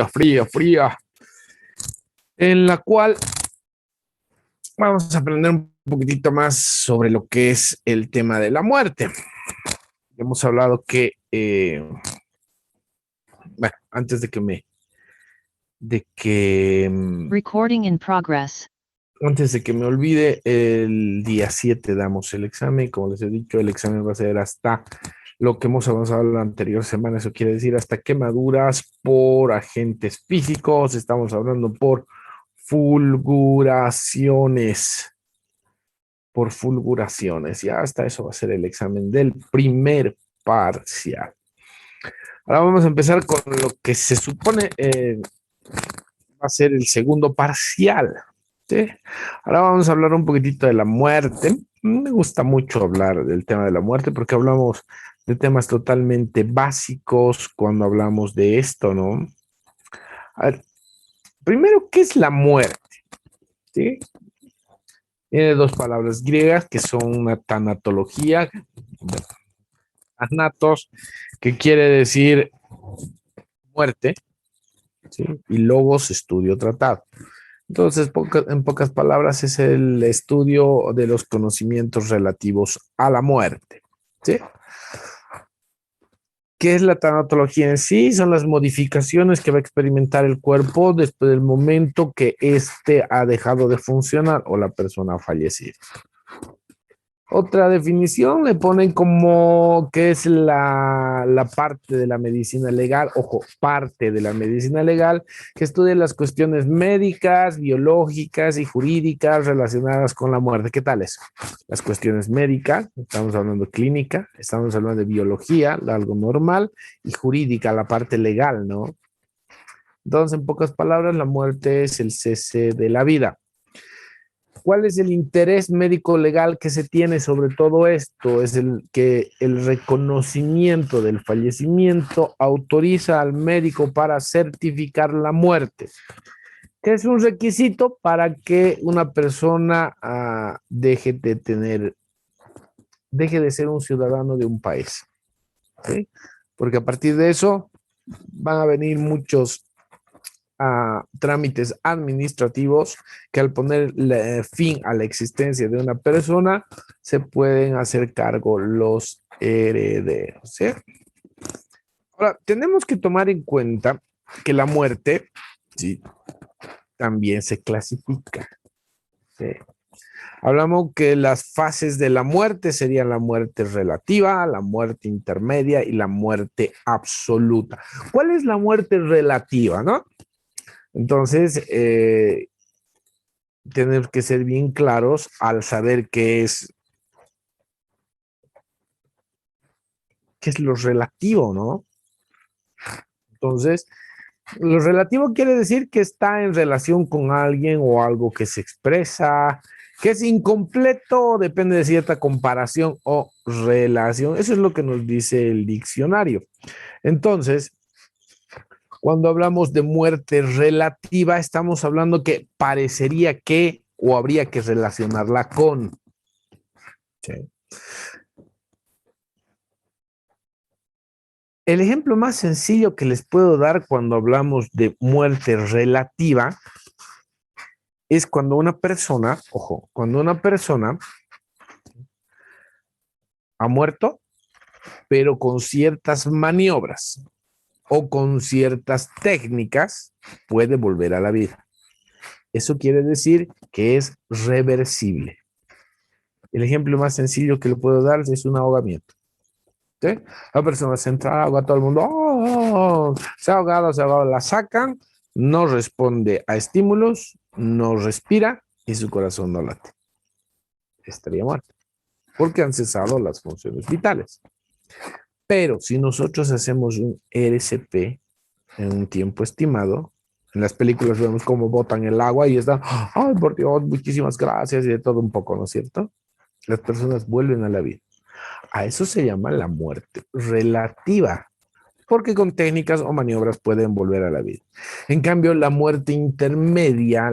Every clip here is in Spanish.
fría, en la cual vamos a aprender un poquitito más sobre lo que es el tema de la muerte. Hemos hablado que, bueno, antes de que Recording in progress. Antes de que me olvide, el día 7 damos el examen. Como les he dicho, el examen va a ser hasta lo que hemos avanzado la anterior semana. Eso quiere decir hasta quemaduras por agentes físicos. Estamos hablando por fulguraciones. Por fulguraciones. Ya hasta eso va a ser el examen del primer parcial. Ahora vamos a empezar con lo que se supone va a ser el segundo parcial. ¿Sí? Ahora vamos a hablar un poquitito de la muerte. Me gusta mucho hablar del tema de la muerte porque hablamos de temas totalmente básicos cuando hablamos de esto, ¿no? A ver, primero, ¿qué es la muerte? ¿Sí? Tiene dos palabras griegas que son una tanatología, anatos, que quiere decir muerte, ¿sí? Y logos, estudio, tratado. Entonces, en pocas palabras, es el estudio de los conocimientos relativos a la muerte. ¿Sí? ¿Qué es la tanatología en sí? Son las modificaciones que va a experimentar el cuerpo después del momento que éste ha dejado de funcionar o la persona ha fallecido. Otra definición le ponen como que es la parte de la medicina legal, ojo, parte de la medicina legal que estudia las cuestiones médicas, biológicas y jurídicas relacionadas con la muerte. ¿Qué tal eso? Las cuestiones médicas, estamos hablando de clínica, estamos hablando de biología, algo normal, y jurídica, la parte legal, ¿no? Entonces, en pocas palabras, la muerte es el cese de la vida. ¿Cuál es el interés médico legal que se tiene sobre todo esto? Es el que el reconocimiento del fallecimiento autoriza al médico para certificar la muerte, que es un requisito para que una persona deje de ser un ciudadano de un país. ¿Sí? Porque a partir de eso van a venir muchos trámites administrativos que al poner fin a la existencia de una persona se pueden hacer cargo los herederos. ¿Sí? Ahora, tenemos que tomar en cuenta que la muerte, ¿sí?, también se clasifica. ¿Sí? Hablamos que las fases de la muerte serían la muerte relativa, la muerte intermedia y la muerte absoluta. ¿Cuál es la muerte relativa, no? Entonces, tenemos que ser bien claros al saber qué es lo relativo, ¿no? Entonces, lo relativo quiere decir que está en relación con alguien o algo que se expresa, que es incompleto, depende de cierta comparación o relación. Eso es lo que nos dice el diccionario. Entonces, cuando hablamos de muerte relativa, estamos hablando que parecería que o habría que relacionarla con. ¿Sí? El ejemplo más sencillo que les puedo dar cuando hablamos de muerte relativa es cuando una persona, ojo, cuando una persona ha muerto, pero con ciertas maniobras o con ciertas técnicas puede volver a la vida. Eso quiere decir que es reversible. El ejemplo más sencillo que le puedo dar es un ahogamiento. ¿Sí? La persona se entra, ahoga a todo el mundo, ¡oh! Se ha ahogado, la sacan, no responde a estímulos, no respira y su corazón no late. Estaría muerto, porque han cesado las funciones vitales. Pero si nosotros hacemos un RCP en un tiempo estimado, en las películas vemos cómo botan el agua y están, ¡ay, por Dios, muchísimas gracias! Y de todo un poco, ¿no es cierto? Las personas vuelven a la vida. A eso se llama la muerte relativa, porque con técnicas o maniobras pueden volver a la vida. En cambio, la muerte intermedia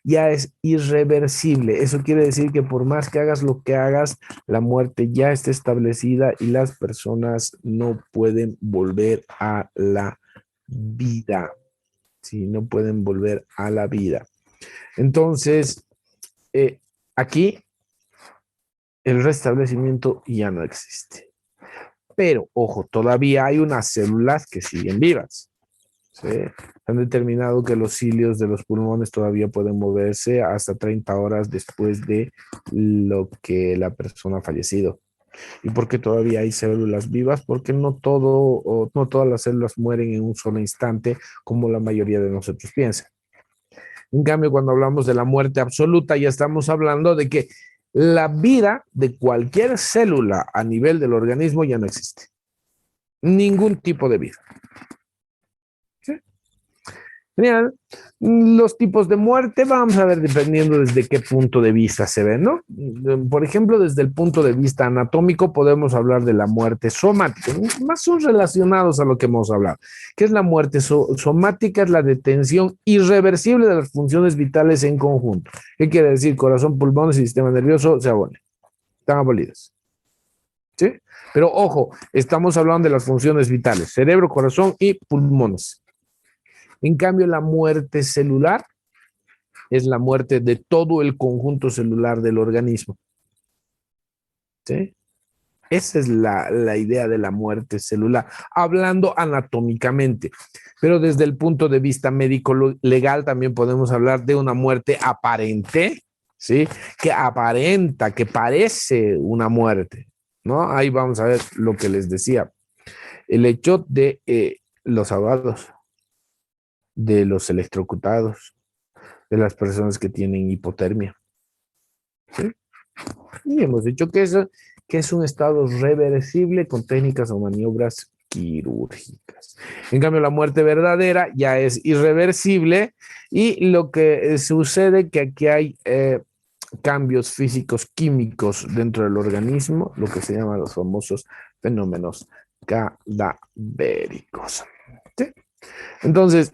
ya es irreversible. Eso quiere decir que por más que hagas lo que hagas, la muerte ya está establecida y las personas no pueden volver a la vida. Sí, no pueden volver a la vida. Entonces, aquí el restablecimiento ya no existe. Pero, ojo, todavía hay unas células que siguen vivas. ¿Sí? Han determinado que los cilios de los pulmones todavía pueden moverse hasta 30 horas después de lo que la persona ha fallecido. ¿Y por qué todavía hay células vivas? Porque no todas las células mueren en un solo instante, como la mayoría de nosotros piensa. En cambio, cuando hablamos de la muerte absoluta, ya estamos hablando de que la vida de cualquier célula a nivel del organismo ya no existe. Ningún tipo de vida. ¿Sí? Genial. Los tipos de muerte, vamos a ver dependiendo desde qué punto de vista se ven, ¿no? Por ejemplo, desde el punto de vista anatómico podemos hablar de la muerte somática, más son relacionados a lo que hemos hablado. ¿Qué es la muerte somática? Es la detención irreversible de las funciones vitales en conjunto. ¿Qué quiere decir? Corazón, pulmones y sistema nervioso se abonen, están abolidos. ¿Sí? Pero ojo, estamos hablando de las funciones vitales, cerebro, corazón y pulmones. En cambio, la muerte celular es la muerte de todo el conjunto celular del organismo. ¿Sí? Esa es la idea de la muerte celular, hablando anatómicamente. Pero desde el punto de vista médico-legal también podemos hablar de una muerte aparente, ¿sí? Que aparenta, que parece una muerte, ¿no? Ahí vamos a ver lo que les decía. El hecho de los ahogados, de los electrocutados, de las personas que tienen hipotermia. ¿Sí? Y hemos dicho que es un estado reversible con técnicas o maniobras quirúrgicas. En cambio, la muerte verdadera ya es irreversible y lo que sucede que aquí hay cambios físicos químicos dentro del organismo, lo que se llaman los famosos fenómenos cadavéricos. ¿Sí? Entonces,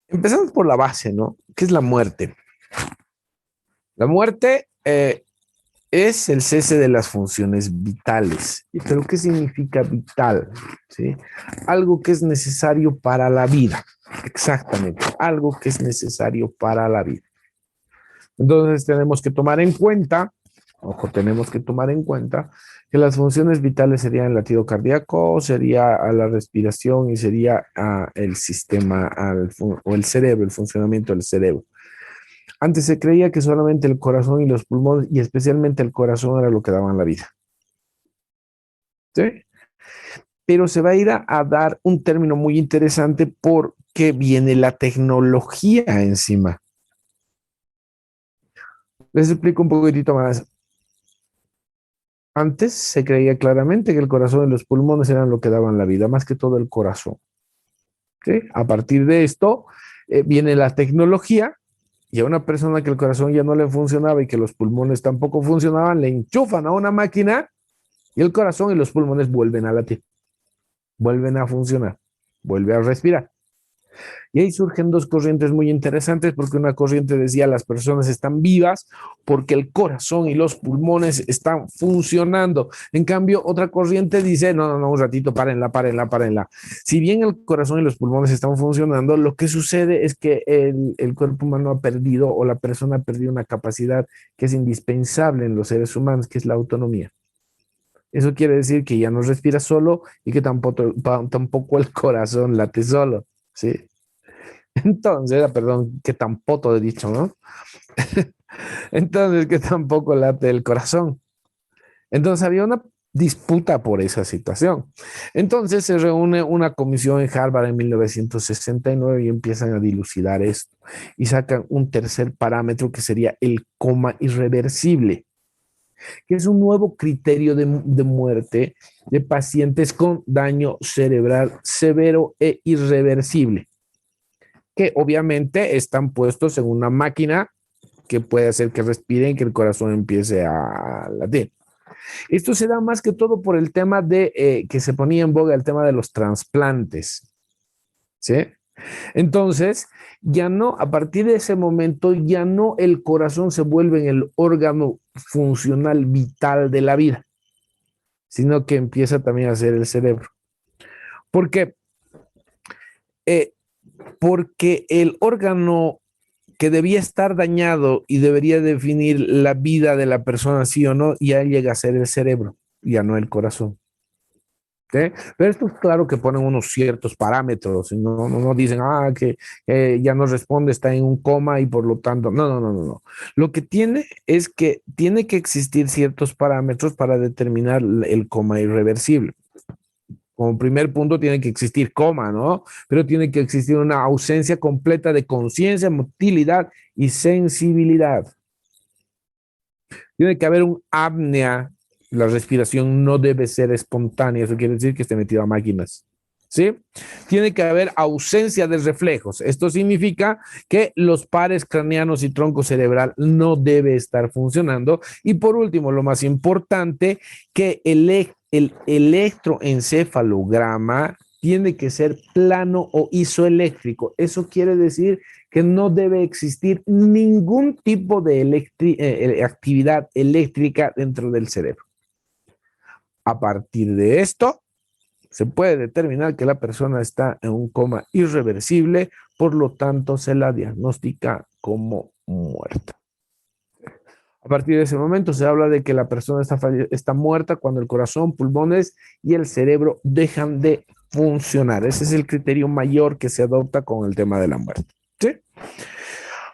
empezamos por la base, ¿no? ¿Qué es la muerte? La muerte es el cese de las funciones vitales. ¿Pero qué significa vital? ¿Sí? Algo que es necesario para la vida. Exactamente, algo que es necesario para la vida. Entonces tenemos que tomar en cuenta, tenemos que tomar en cuenta que las funciones vitales serían el latido cardíaco, sería a la respiración y sería el sistema o el cerebro, el funcionamiento del cerebro. Antes se creía que solamente el corazón y los pulmones, y especialmente el corazón, era lo que daban la vida. ¿Sí? Pero se va a ir a dar un término muy interesante porque viene la tecnología encima. Les explico un poquitito más. Antes se creía claramente que el corazón y los pulmones eran lo que daban la vida, más que todo el corazón. ¿Sí? A partir de esto viene la tecnología. Y a una persona que el corazón ya no le funcionaba y que los pulmones tampoco funcionaban, le enchufan a una máquina y el corazón y los pulmones vuelven a latir, vuelven a funcionar, vuelve a respirar. Y ahí surgen dos corrientes muy interesantes, porque una corriente decía las personas están vivas porque el corazón y los pulmones están funcionando. En cambio, otra corriente dice, no, un ratito, párenla. Si bien el corazón y los pulmones están funcionando, lo que sucede es que el cuerpo humano ha perdido, o la persona ha perdido, una capacidad que es indispensable en los seres humanos, que es la autonomía. Eso quiere decir que ya no respira solo y que tampoco el corazón late solo, ¿sí? Entonces, perdón, que tampoco he dicho, ¿no? Entonces, que tampoco late el corazón. Entonces, había una disputa por esa situación. Entonces, se reúne una comisión en Harvard en 1969 y empiezan a dilucidar esto. Y sacan un tercer parámetro que sería el coma irreversible, que es un nuevo criterio de muerte de pacientes con daño cerebral severo e irreversible, que obviamente están puestos en una máquina que puede hacer que respiren y que el corazón empiece a latir. Esto se da más que todo por el tema de que se ponía en boga el tema de los trasplantes, ¿sí? Entonces, ya no, a partir de ese momento, ya no el corazón se vuelve en el órgano funcional vital de la vida, sino que empieza también a ser el cerebro. ¿Por qué? Eh, porque el órgano que debía estar dañado y debería definir la vida de la persona, sí o no, ya llega a ser el cerebro, ya no el corazón. ¿Sí? Pero esto es claro que ponen unos ciertos parámetros, no dicen, que ya no responde, está en un coma y por lo tanto, no. Lo que tiene es que tiene que existir ciertos parámetros para determinar el coma irreversible. Como primer punto tiene que existir coma, ¿no? Pero tiene que existir una ausencia completa de conciencia, motilidad y sensibilidad. Tiene que haber un apnea. La respiración no debe ser espontánea, eso quiere decir que esté metido a máquinas. ¿Sí? Tiene que haber ausencia de reflejos. Esto significa que los pares craneanos y tronco cerebral no debe estar funcionando. Y por último, lo más importante, que el electroencefalograma tiene que ser plano o isoeléctrico. Eso quiere decir que no debe existir ningún tipo de actividad eléctrica dentro del cerebro. A partir de esto, se puede determinar que la persona está en un coma irreversible, por lo tanto se la diagnostica como muerta. A partir de ese momento se habla de que la persona está muerta cuando el corazón, pulmones y el cerebro dejan de funcionar. Ese es el criterio mayor que se adopta con el tema de la muerte. ¿Sí?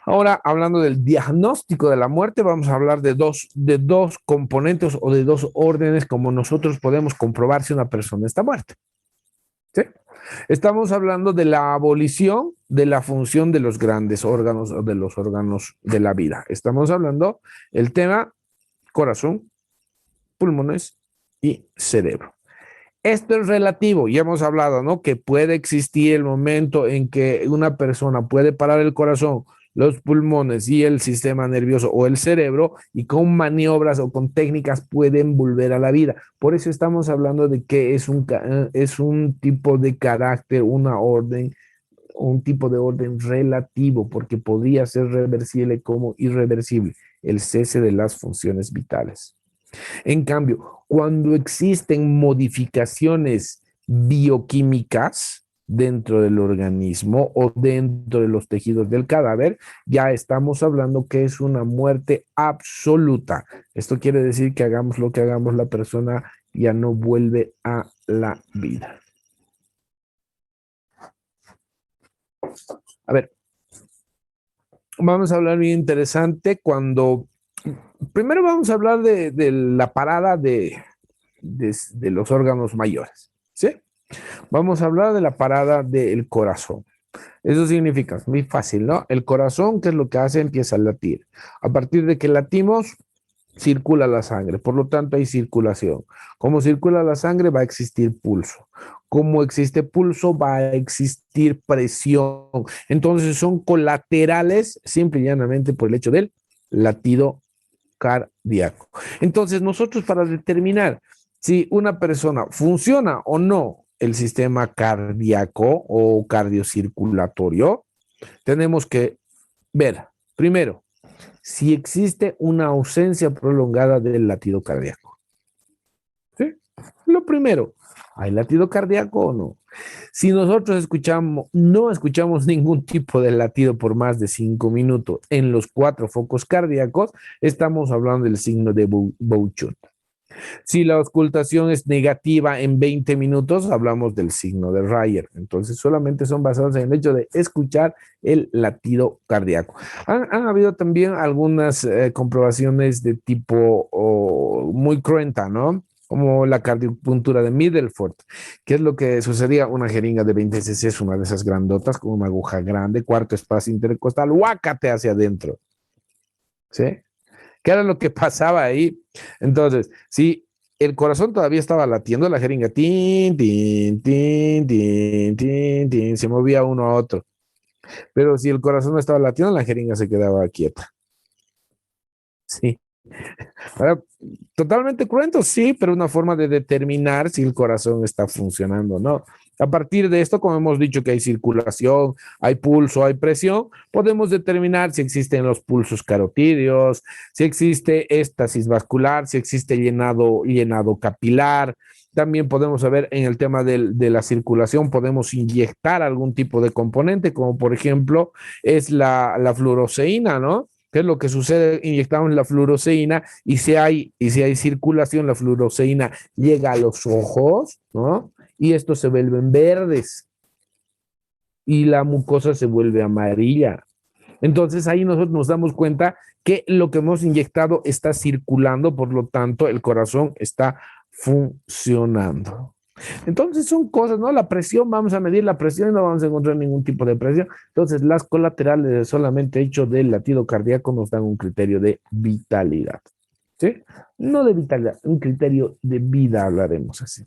Ahora, hablando del diagnóstico de la muerte, vamos a hablar de dos componentes o de dos órdenes como nosotros podemos comprobar si una persona está muerta. ¿Sí? Estamos hablando de la abolición de la función de los grandes órganos o de los órganos de la vida. Estamos hablando el tema corazón, pulmones y cerebro. Esto es relativo, ya hemos hablado, ¿no? Que puede existir el momento en que una persona puede parar el corazón, los pulmones y el sistema nervioso o el cerebro, y con maniobras o con técnicas pueden volver a la vida. Por eso estamos hablando de que es un tipo de carácter, una orden, un tipo de orden relativo, porque podría ser reversible como irreversible, el cese de las funciones vitales. En cambio, cuando existen modificaciones bioquímicas dentro del organismo o dentro de los tejidos del cadáver, ya estamos hablando que es una muerte absoluta. Esto quiere decir que hagamos lo que hagamos, la persona ya no vuelve a la vida. A ver, vamos a hablar bien interesante primero vamos a hablar de la parada de los órganos mayores, ¿sí? Vamos a hablar de la parada del corazón. Eso significa, es muy fácil, ¿no? El corazón, ¿qué es lo que hace? Empieza a latir. A partir de que latimos, circula la sangre, por lo tanto hay circulación. Como circula la sangre, va a existir pulso. Como existe pulso, va a existir presión. Entonces son colaterales, simple y llanamente por el hecho del latido cardíaco. Entonces nosotros, para determinar si una persona funciona o no el sistema cardíaco o cardiocirculatorio, tenemos que ver, primero, si existe una ausencia prolongada del latido cardíaco. ¿Sí? Lo primero, ¿hay latido cardíaco o no? Si nosotros no escuchamos ningún tipo de latido por más de 5 minutos en los 4 focos cardíacos, estamos hablando del signo de Bouchard. Si la auscultación es negativa en 20 minutos, hablamos del signo de Rayer. Entonces, solamente son basados en el hecho de escuchar el latido cardíaco. Han habido también algunas comprobaciones de tipo muy cruenta, ¿no? Como la cardiopuntura de Middleford. ¿Qué es lo que sucedía? Una jeringa de 20 cc, una de esas grandotas con una aguja grande, cuarto espacio intercostal, huácate hacia adentro. ¿Sí? ¿Qué era lo que pasaba ahí? Entonces, si el corazón todavía estaba latiendo, la jeringa, tin, tin, tin, tin, tin, tin, se movía uno a otro. Pero si el corazón no estaba latiendo, la jeringa se quedaba quieta. Sí. Ahora, totalmente cruento, sí, pero una forma de determinar si el corazón está funcionando o no. A partir de esto, como hemos dicho que hay circulación, hay pulso, hay presión, podemos determinar si existen los pulsos carotídeos, si existe éstasis vascular, si existe llenado capilar, También podemos saber en el tema de la circulación, podemos inyectar algún tipo de componente, como por ejemplo es la fluoroceína, ¿no? ¿Qué es lo que sucede? Inyectamos la fluoroceína y si hay circulación, la fluoroceína llega a los ojos, ¿no? Y estos se vuelven verdes y la mucosa se vuelve amarilla. Entonces ahí nosotros nos damos cuenta que lo que hemos inyectado está circulando, por lo tanto el corazón está funcionando. Entonces son cosas, ¿no? La presión, vamos a medir la presión y no vamos a encontrar ningún tipo de presión. Entonces las colaterales del solamente hecho del latido cardíaco nos dan un criterio de vitalidad. ¿Sí? No de vitalidad, un criterio de vida hablaremos así.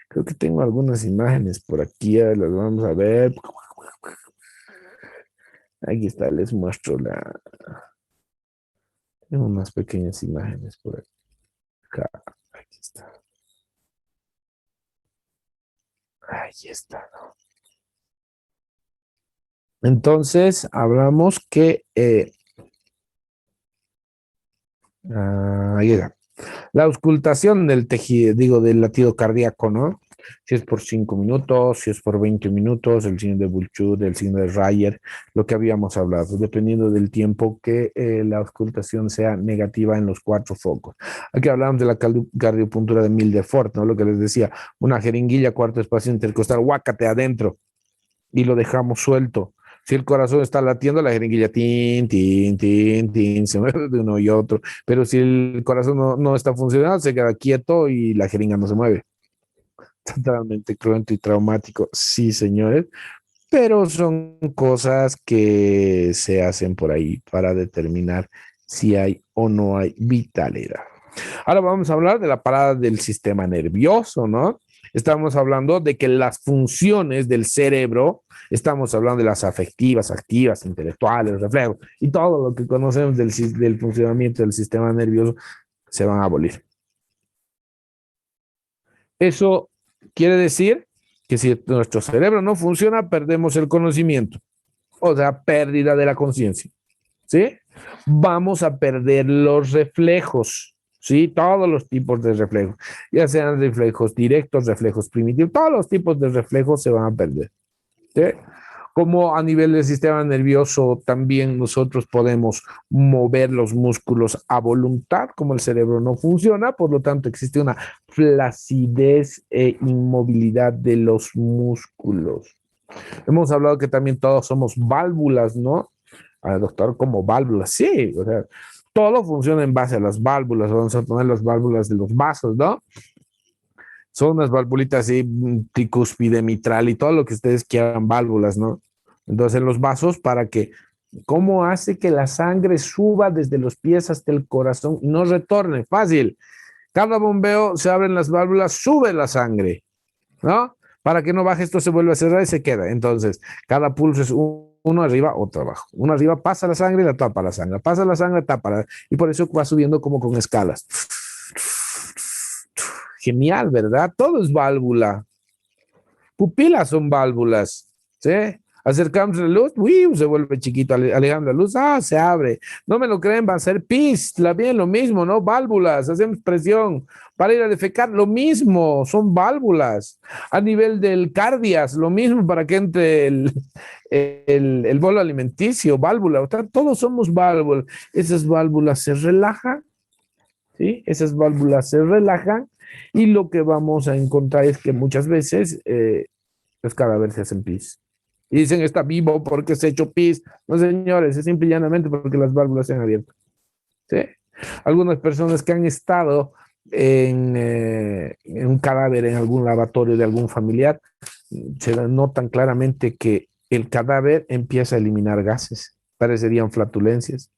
Creo que tengo algunas imágenes por aquí, las vamos a ver. Aquí está, les muestro tengo unas pequeñas imágenes por acá. Aquí está. Ahí está, ¿no? Entonces, hablamos que ahí está. La auscultación del tejido, digo, del latido cardíaco, ¿no? Si es por 5 minutos, si es por 20 minutos, el signo de Bulchud, el signo de Rayer, lo que habíamos hablado, dependiendo del tiempo que la auscultación sea negativa en los 4 focos. Aquí hablamos de la cardiopuntura de Milde-Fort, ¿no? Lo que les decía, una jeringuilla, cuarto espacio intercostal, guácate adentro y lo dejamos suelto. Si el corazón está latiendo, la jeringuilla, tin, tin, tin, tin, se mueve de uno y otro. Pero si el corazón no está funcionando, se queda quieto y la jeringa no se mueve. Totalmente cruento y traumático, sí, señores. Pero son cosas que se hacen por ahí para determinar si hay o no hay vitalidad. Ahora vamos a hablar de la parada del sistema nervioso, ¿no? Estamos hablando de que las funciones del cerebro, estamos hablando de las afectivas, activas, intelectuales, reflejos, y todo lo que conocemos del funcionamiento del sistema nervioso se van a abolir. Eso quiere decir que si nuestro cerebro no funciona, perdemos el conocimiento, o sea, pérdida de la conciencia, ¿sí? Vamos a perder los reflejos, ¿sí? Todos los tipos de reflejos, ya sean reflejos directos, reflejos primitivos, todos los tipos de reflejos se van a perder, ¿sí? Como a nivel del sistema nervioso también nosotros podemos mover los músculos a voluntad, como el cerebro no funciona, por lo tanto existe una flacidez e inmovilidad de los músculos. Hemos hablado que también todos somos válvulas, ¿no? Doctor, como válvulas, sí, o sea, todo funciona en base a las válvulas, vamos a poner las válvulas de los vasos, ¿no? Son unas valvulitas así, tricúspide, mitral y todo lo que ustedes quieran, válvulas, ¿no? Entonces, en los vasos, para que, ¿cómo hace que la sangre suba desde los pies hasta el corazón y no retorne? Fácil. Cada bombeo se abren las válvulas, sube la sangre, ¿no? Para que no baje, esto se vuelve a cerrar y se queda. Entonces, cada pulso es uno arriba, otro abajo. Uno arriba pasa la sangre y la tapa la sangre. Pasa la sangre, tapa la... Y por eso va subiendo como con escalas. Genial, ¿verdad? Todo es válvula. Pupilas son válvulas, ¿sí? Acercamos la luz, ¡uy! Se vuelve chiquito, alejando la luz, se abre. No me lo creen, va a ser pis, bien lo mismo, ¿no? Válvulas, hacemos presión. Para ir a defecar, lo mismo, son válvulas. A nivel del cardias, lo mismo para que entre el bolo alimenticio, válvula. O sea, todos somos válvulas. Esas válvulas se relajan, ¿sí? Esas válvulas se relajan y lo que vamos a encontrar es que muchas veces los cadáveres se hacen pis. Y dicen, está vivo porque se ha hecho pis. No, señores, es simple y llanamente porque las válvulas se han abierto. ¿Sí? Algunas personas que han estado en un cadáver en algún lavatorio de algún familiar, se notan claramente que el cadáver empieza a eliminar gases. Parecerían flatulencias.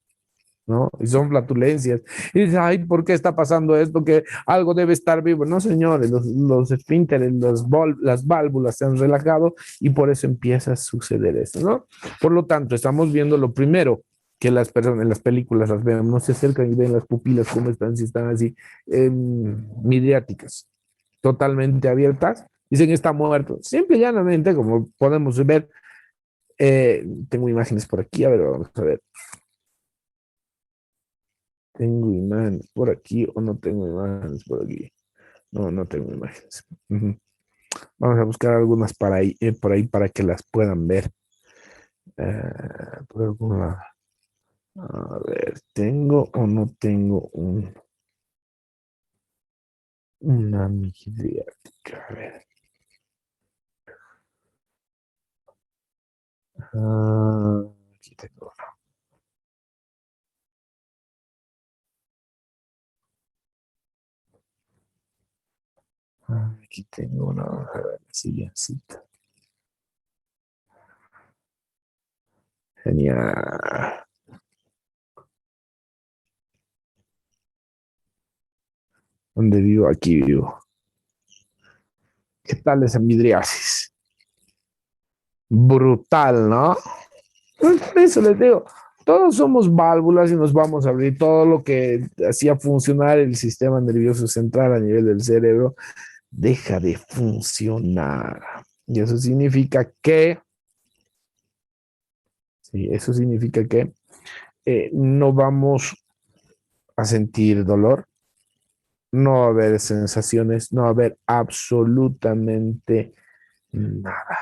¿No? Y son flatulencias. Y dices, ay, ¿por qué está pasando esto? Que algo debe estar vivo. No, señores, los esfínteres, las válvulas se han relajado y por eso empieza a suceder esto, ¿no? Por lo tanto, estamos viendo lo primero que las personas en las películas las ven, no se acercan y ven las pupilas cómo están, si están así, midriáticas, totalmente abiertas. Dicen, está muerto. Simple y llanamente, como podemos ver, tengo imágenes por aquí, a ver, vamos a ver. ¿Tengo imágenes por aquí o no tengo imágenes por aquí? No, no tengo imágenes. Ujú. Vamos a buscar algunas por ahí para que las puedan ver. Por algún lado. A ver, ¿tengo o no tengo una midriática? A ver. Aquí tengo una. Aquí tengo una. A ver, la siguiente. Genial. ¿Dónde vivo? Aquí vivo. ¿Qué tal esa midriasis? Brutal, ¿no? Por eso les digo, todos somos válvulas y nos vamos a abrir. Todo lo que hacía funcionar el sistema nervioso central a nivel del cerebro deja de funcionar. Y eso significa que, sí, eso significa que no vamos a sentir dolor, no va a haber sensaciones, no va a haber absolutamente nada.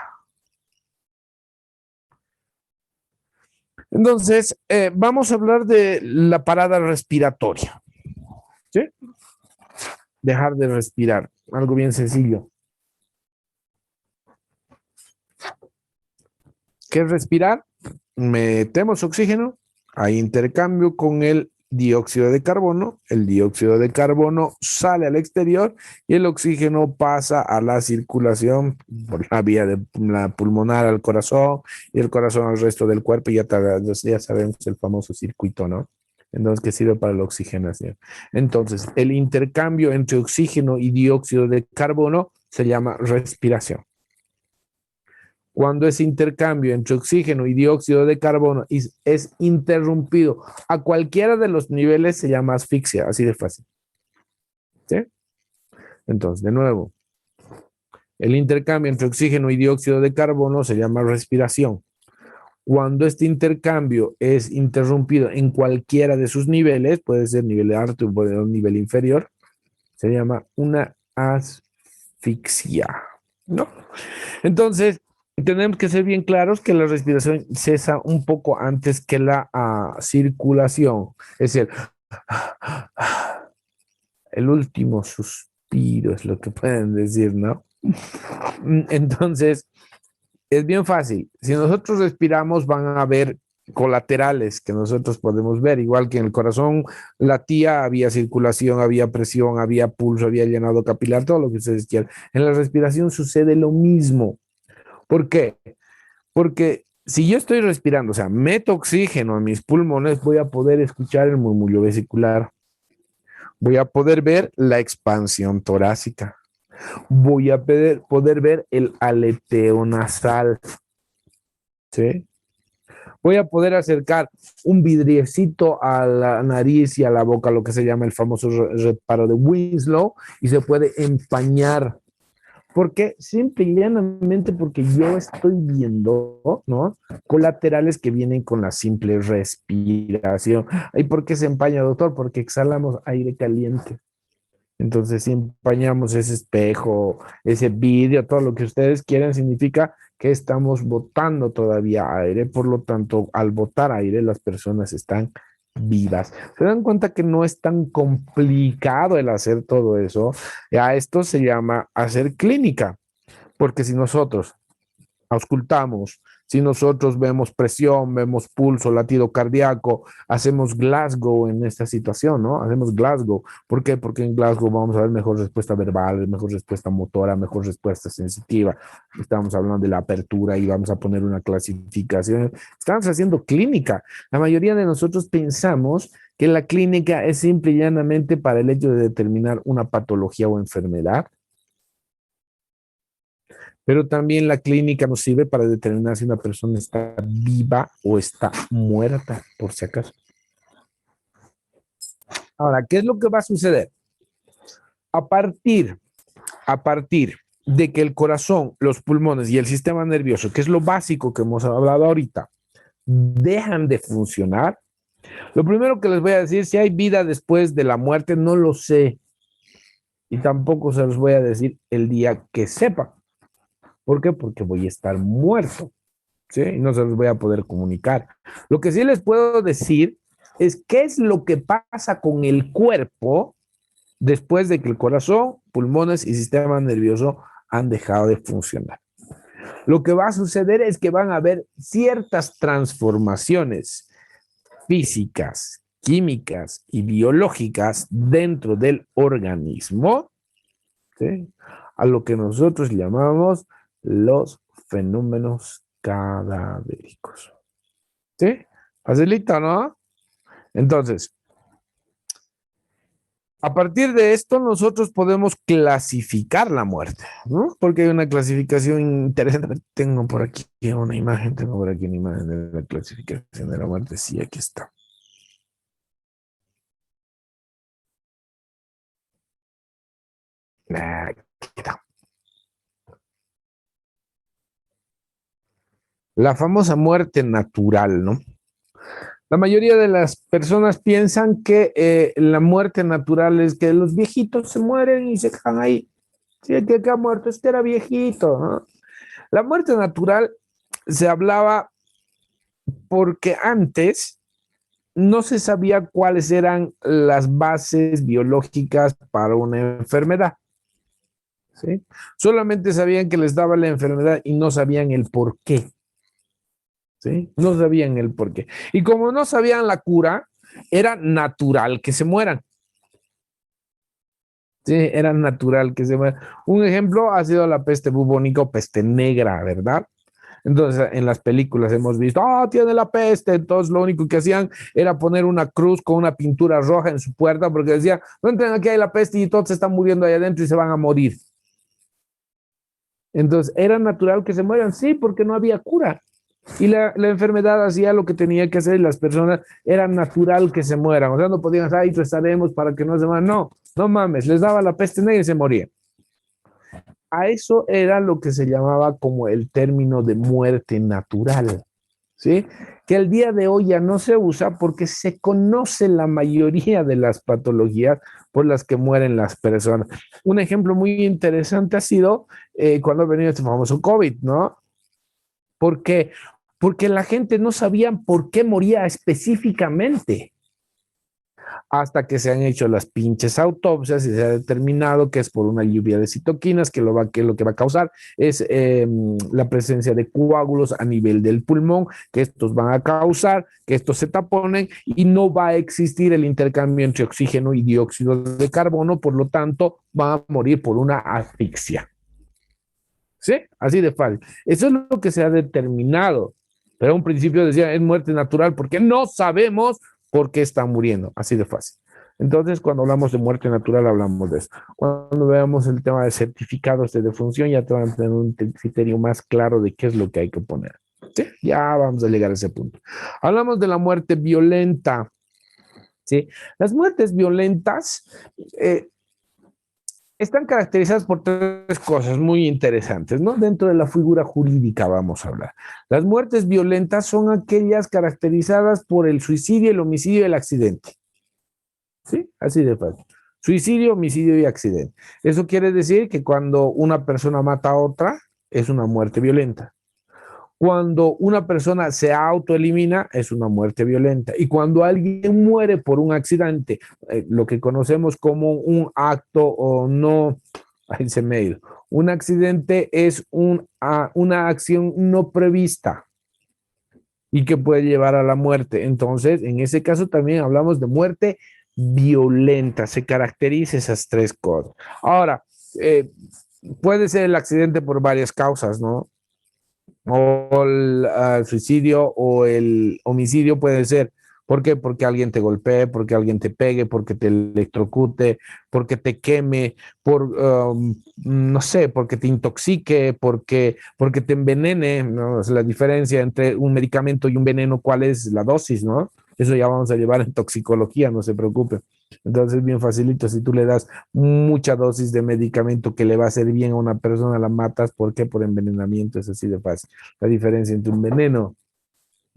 Entonces, vamos a hablar de la parada respiratoria. ¿Sí? Dejar de respirar, algo bien sencillo. ¿Qué es respirar? Metemos oxígeno, hay intercambio con el dióxido de carbono, el dióxido de carbono sale al exterior y el oxígeno pasa a la circulación por la vía de la pulmonar al corazón y el corazón al resto del cuerpo y ya sabemos el famoso circuito, ¿no? Entonces, que sirve para la oxigenación. Entonces, el intercambio entre oxígeno y dióxido de carbono se llama respiración. Cuando ese intercambio entre oxígeno y dióxido de carbono es interrumpido a cualquiera de los niveles, se llama asfixia, así de fácil. ¿Sí? Entonces, de nuevo, el intercambio entre oxígeno y dióxido de carbono se llama respiración. Cuando este intercambio es interrumpido en cualquiera de sus niveles, puede ser nivel alto o puede ser un nivel inferior, se llama una asfixia, ¿no? Entonces, tenemos que ser bien claros que la respiración cesa un poco antes que la circulación. Es decir, el último suspiro es lo que pueden decir, ¿no? Entonces, es bien fácil. Si nosotros respiramos, van a haber colaterales que nosotros podemos ver, igual que en el corazón latía, había circulación, había presión, había pulso, había llenado capilar, todo lo que ustedes quieran. En la respiración sucede lo mismo. ¿Por qué? Porque si yo estoy respirando, o sea, meto oxígeno a mis pulmones, voy a poder escuchar el murmullo vesicular, voy a poder ver la expansión torácica, voy a poder ver el aleteo nasal, ¿sí? Voy a poder acercar un vidriecito a la nariz y a la boca, lo que se llama el famoso reparo de Winslow, y se puede empañar. Porque simple y llanamente porque yo estoy viendo, ¿no? Colaterales que vienen con la simple respiración. ¿Y por qué se empaña, doctor? Porque exhalamos aire caliente. Entonces, si empañamos ese espejo, ese vidrio, todo lo que ustedes quieran, significa que estamos botando todavía aire. Por lo tanto, al botar aire, las personas están vivas. ¿Se dan cuenta que no es tan complicado el hacer todo eso? A esto se llama hacer clínica, porque si nosotros auscultamos, si nosotros vemos presión, vemos pulso, latido cardíaco, hacemos Glasgow en esta situación, ¿no? Hacemos Glasgow. ¿Por qué? Porque en Glasgow vamos a ver mejor respuesta verbal, mejor respuesta motora, mejor respuesta sensitiva. Estamos hablando de la apertura y vamos a poner una clasificación. Estamos haciendo clínica. La mayoría de nosotros pensamos que la clínica es simple y llanamente para el hecho de determinar una patología o enfermedad, pero también la clínica nos sirve para determinar si una persona está viva o está muerta, por si acaso. Ahora, ¿qué es lo que va a suceder? A partir, a partir de que el corazón, los pulmones y el sistema nervioso, que es lo básico que hemos hablado ahorita, dejan de funcionar, lo primero que les voy a decir, si hay vida después de la muerte, no lo sé. y tampoco se los voy a decir el día que sepa. ¿Por qué? Porque voy a estar muerto, ¿sí? Y no se los voy a poder comunicar. Lo que sí les puedo decir es qué es lo que pasa con el cuerpo después de que el corazón, pulmones y sistema nervioso han dejado de funcionar. Lo que va a suceder es que van a haber ciertas transformaciones físicas, químicas y biológicas dentro del organismo, ¿sí? A lo que nosotros llamamos los fenómenos cadavéricos. ¿Sí? Facilito, ¿no? Entonces, a partir de esto, nosotros podemos clasificar la muerte, ¿no? Porque hay una clasificación interesante. Tengo por aquí una imagen, tengo por aquí una imagen de la clasificación de la muerte. Sí, aquí está. Aquí está. La famosa muerte natural, ¿no? La mayoría de las personas piensan que la muerte natural es que los viejitos se mueren y se quedan ahí. Sí, el que ha muerto es que era viejito, ¿no? La muerte natural se hablaba porque antes no se sabía cuáles eran las bases biológicas para una enfermedad, ¿sí? Solamente sabían que les daba la enfermedad y no sabían el por qué, ¿sí? No sabían el por qué. Y como no sabían la cura, era natural que se mueran. Sí, era natural que se mueran. Un ejemplo ha sido la peste bubónica o peste negra, ¿verdad? Entonces, en las películas hemos visto, tiene la peste. Entonces, lo único que hacían era poner una cruz con una pintura roja en su puerta porque decían, no entren, aquí hay la peste y todos se están muriendo ahí adentro y se van a morir. Entonces, era natural que se mueran, sí, porque no había cura. Y la enfermedad hacía lo que tenía que hacer y las personas era natural que se mueran. O sea, no podían, rezaremos para que no se mueran. No, no mames, les daba la peste negra y se morían. A eso era lo que se llamaba como el término de muerte natural, ¿sí? Que el día de hoy ya no se usa porque se conoce la mayoría de las patologías por las que mueren las personas. Un ejemplo muy interesante ha sido cuando ha venido este famoso COVID, ¿no? ¿Por qué? Porque la gente no sabía por qué moría específicamente hasta que se han hecho las pinches autopsias y se ha determinado que es por una lluvia de citoquinas, que lo que va a causar es la presencia de coágulos a nivel del pulmón, que estos van a causar que estos se taponen y no va a existir el intercambio entre oxígeno y dióxido de carbono, por lo tanto, van a morir por una asfixia. ¿Sí? Así de fácil. Eso es lo que se ha determinado. Pero a un principio decía, es muerte natural porque no sabemos por qué están muriendo. Así de fácil. Entonces, cuando hablamos de muerte natural, hablamos de eso. Cuando veamos el tema de certificados de defunción, ya te van a tener un criterio más claro de qué es lo que hay que poner. ¿Sí? Ya vamos a llegar a ese punto. Hablamos de la muerte violenta. ¿Sí? Las muertes violentas están caracterizadas por tres cosas muy interesantes, ¿no? Dentro de la figura jurídica vamos a hablar. Las muertes violentas son aquellas caracterizadas por el suicidio, el homicidio y el accidente. ¿Sí? Así de fácil. Suicidio, homicidio y accidente. Eso quiere decir que cuando una persona mata a otra, es una muerte violenta. Cuando una persona se autoelimina, es una muerte violenta. Y cuando alguien muere por un accidente, lo que conocemos como un acto o no, ahí se me ha ido. Un accidente es una acción no prevista y que puede llevar a la muerte. Entonces, en ese caso también hablamos de muerte violenta. Se caracteriza esas tres cosas. Ahora, puede ser el accidente por varias causas, ¿no? O el suicidio o el homicidio puede ser. ¿Por qué? Porque alguien te golpee, porque alguien te pegue, porque te electrocute, porque te queme, no sé, porque te intoxique, porque te envenene, ¿no? Es la diferencia entre un medicamento y un veneno, ¿cuál es la dosis, no? Eso ya vamos a llevar en toxicología, no se preocupe. Entonces, bien facilito, si tú le das mucha dosis de medicamento que le va a hacer bien a una persona, la matas. ¿Por qué? Por envenenamiento, es así de fácil. La diferencia entre un veneno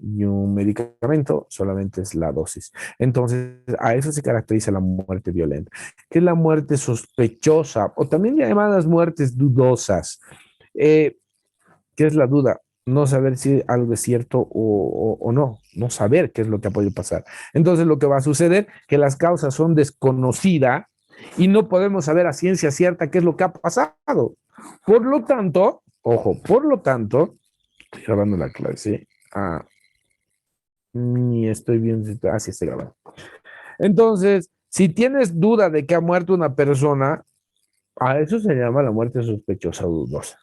y un medicamento, solamente es la dosis. Entonces, a eso se caracteriza la muerte violenta, que es la muerte sospechosa o también llamadas muertes dudosas. ¿Qué es la duda? No saber si algo es cierto o no, no saber qué es lo que ha podido pasar. Entonces, lo que va a suceder es que las causas son desconocidas y no podemos saber a ciencia cierta qué es lo que ha pasado. Por lo tanto, ojo, por lo tanto, estoy grabando la clase. Ni estoy bien. Sí, estoy grabando. Entonces, si tienes duda de que ha muerto una persona, a eso se llama la muerte sospechosa o dudosa.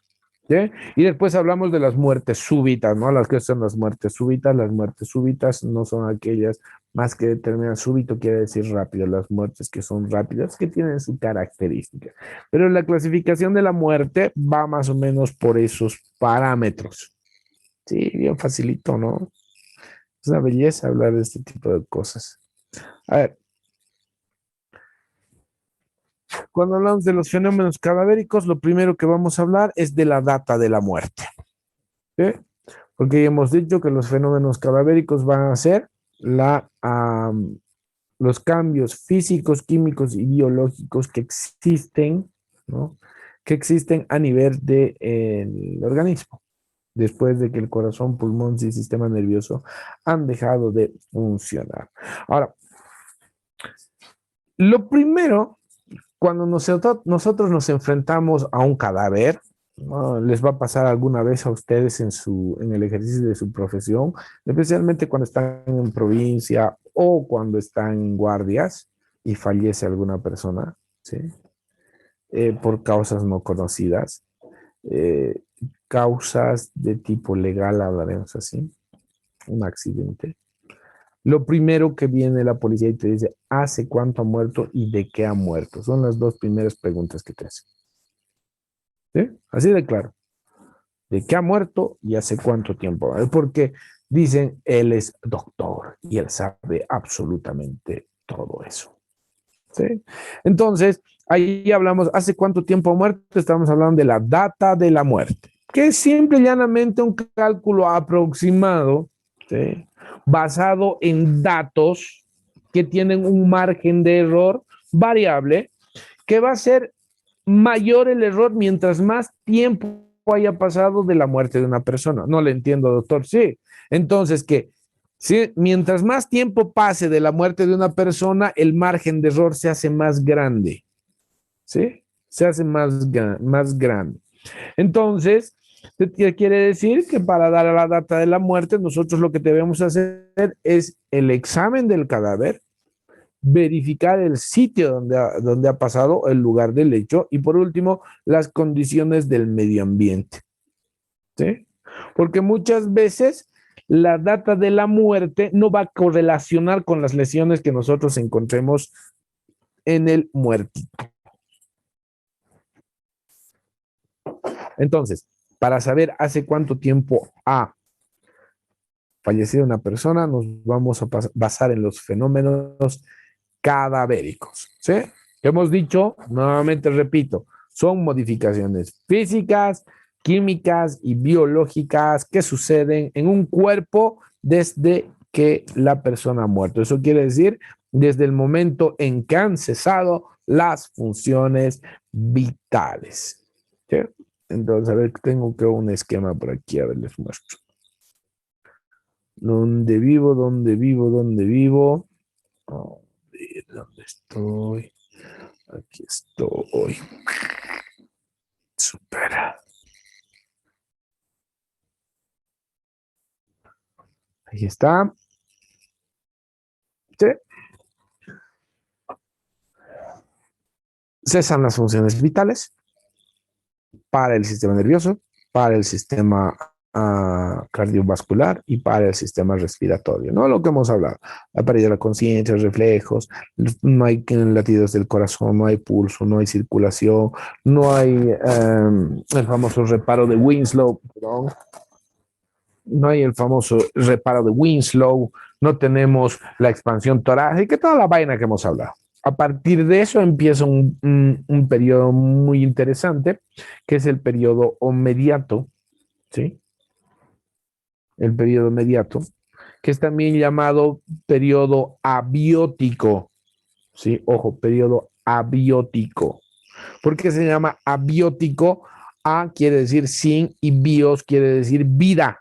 ¿Sí? Y después hablamos de las muertes súbitas, ¿no? Las que son las muertes súbitas no son aquellas más que determinan súbito, quiere decir rápido, las muertes que son rápidas, que tienen su característica. Pero la clasificación de la muerte va más o menos por esos parámetros. Sí, bien facilito, ¿no? Es una belleza hablar de este tipo de cosas. A ver, cuando hablamos de los fenómenos cadavéricos, lo primero que vamos a hablar es de la data de la muerte. ¿Sí? Porque hemos dicho que los fenómenos cadavéricos van a ser los cambios físicos, químicos y biológicos que existen, ¿no? Que existen a nivel del organismo, después de que el corazón, pulmón y sistema nervioso han dejado de funcionar. Ahora, lo primero, cuando nosotros nos enfrentamos a un cadáver, ¿no? Les va a pasar alguna vez a ustedes en el ejercicio de su profesión, especialmente cuando están en provincia o cuando están en guardias y fallece alguna persona, ¿sí? Por causas no conocidas, eh, causas de tipo legal, hablaremos así, un accidente. Lo primero que viene la policía y te dice, ¿hace cuánto ha muerto y de qué ha muerto? Son las dos primeras preguntas que te hacen. ¿Sí? Así de claro. ¿De qué ha muerto y hace cuánto tiempo? Porque dicen, él es doctor y él sabe absolutamente todo eso. ¿Sí? Entonces, ahí hablamos, ¿hace cuánto tiempo ha muerto? Estamos hablando de la data de la muerte, que es simple y llanamente un cálculo aproximado, ¿sí? Basado en datos que tienen un margen de error variable, que va a ser mayor el error mientras más tiempo haya pasado de la muerte de una persona. No le entiendo, doctor. Sí. Entonces, que sí, mientras más tiempo pase de la muerte de una persona, el margen de error se hace más grande. ¿Sí? Se hace más grande. Entonces, ¿qué quiere decir? Que para dar la data de la muerte, nosotros lo que debemos hacer es el examen del cadáver, verificar el sitio donde ha pasado, el lugar del hecho, y por último, las condiciones del medio ambiente. ¿Sí? Porque muchas veces la data de la muerte no va a correlacionar con las lesiones que nosotros encontremos en el muertito. Entonces, para saber hace cuánto tiempo ha fallecido una persona, nos vamos a basar en los fenómenos cadavéricos. ¿Sí? Hemos dicho, nuevamente repito, son modificaciones físicas, químicas y biológicas que suceden en un cuerpo desde que la persona ha muerto. Eso quiere decir desde el momento en que han cesado las funciones vitales. ¿Sí? Entonces, a ver, tengo que un esquema por aquí, a ver, les muestro. ¿Dónde vivo? ¿Dónde vivo? ¿Dónde vivo? Oh, ¿dónde estoy? Aquí estoy. Supera. Ahí está. ¿Sí? Cesan las funciones vitales para el sistema nervioso, para el sistema cardiovascular y para el sistema respiratorio, ¿no? Lo que hemos hablado, la pérdida de la conciencia, reflejos, no hay latidos del corazón, no hay pulso, no hay circulación, no hay el famoso reparo de Winslow, perdón, no hay el famoso reparo de Winslow, no tenemos la expansión torácica, toda la vaina que hemos hablado. A partir de eso empieza un periodo muy interesante, que es el periodo mediato, ¿sí? El periodo mediato, que es también llamado periodo abiótico. Sí, ojo, periodo abiótico. ¿Por qué se llama abiótico? A quiere decir sin y bios quiere decir vida.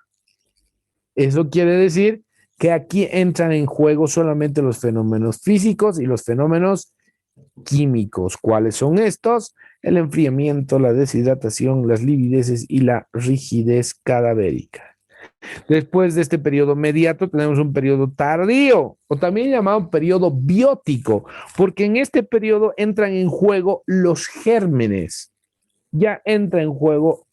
Eso quiere decir que aquí entran en juego solamente los fenómenos físicos y los fenómenos químicos. ¿Cuáles son estos? El enfriamiento, la deshidratación, las livideces y la rigidez cadavérica. Después de este periodo mediato tenemos un periodo tardío, o también llamado periodo biótico, porque en este periodo entran en juego los gérmenes. Ya entra en juego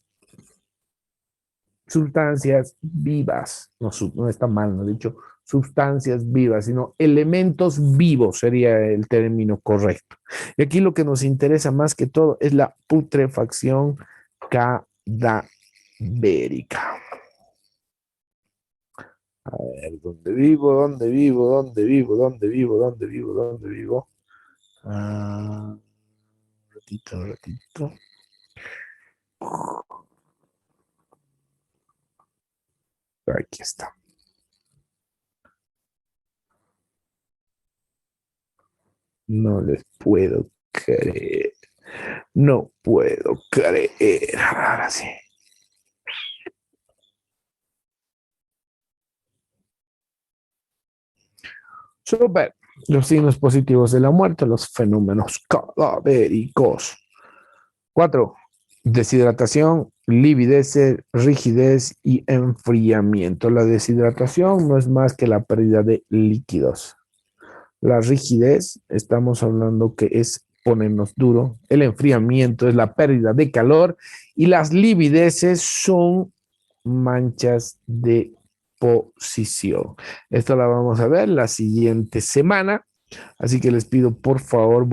sustancias vivas, no está mal, no he dicho sustancias vivas, sino elementos vivos sería el término correcto. Y aquí lo que nos interesa más que todo es la putrefacción cadavérica. A ver, ¿dónde vivo? ¿Dónde vivo? ¿Dónde vivo? ¿Dónde vivo? ¿Dónde vivo? ¿Dónde vivo? Un ratito, un ratito. Aquí está. No les puedo creer. No puedo creer. Ahora sí. Super. Los signos positivos de la muerte, los fenómenos cadavéricos. 4. Deshidratación, lividez, rigidez y enfriamiento. La deshidratación no es más que la pérdida de líquidos. La rigidez, estamos hablando que es ponernos duro. El enfriamiento es la pérdida de calor y las livideces son manchas de posición. Esto la vamos a ver la siguiente semana. Así que les pido, por favor,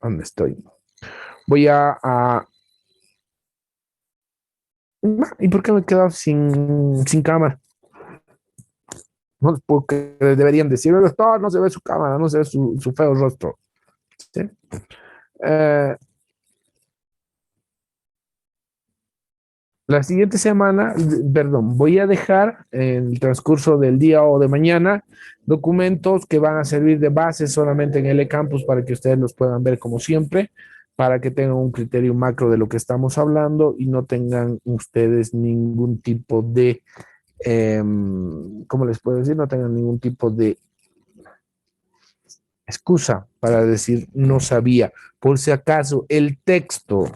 ¿dónde estoy? Voy ¿y por qué me he quedado sin cámara? No porque deberían decir, no, no se ve su cámara, no se ve su feo rostro. ¿Sí? Eh, La siguiente semana, perdón, voy a dejar en el transcurso del día o de mañana documentos que van a servir de base solamente en el Campus para que ustedes los puedan ver como siempre, para que tengan un criterio macro de lo que estamos hablando y no tengan ustedes ningún tipo de, ¿cómo les puedo decir? No tengan ningún tipo de excusa para decir no sabía. Por si acaso el texto,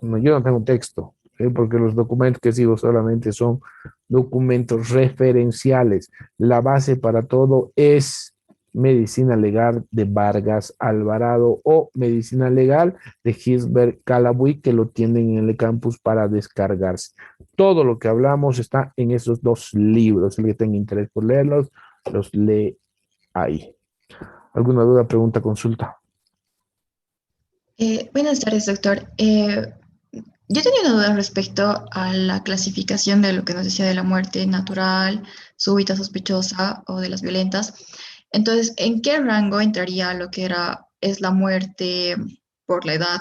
no, yo no tengo texto, porque los documentos que sigo solamente son documentos referenciales. La base para todo es Medicina Legal de Vargas Alvarado o Medicina Legal de Gisbert Calabuy, que lo tienen en el campus para descargarse. Todo lo que hablamos está en esos dos libros. El que tenga interés por leerlos, los lee ahí. ¿Alguna duda, pregunta, consulta? Buenas tardes, doctor. Yo tenía una duda respecto a la clasificación de lo que nos decía de la muerte natural, súbita, sospechosa o de las violentas. Entonces, ¿en qué rango entraría lo que es la muerte por la edad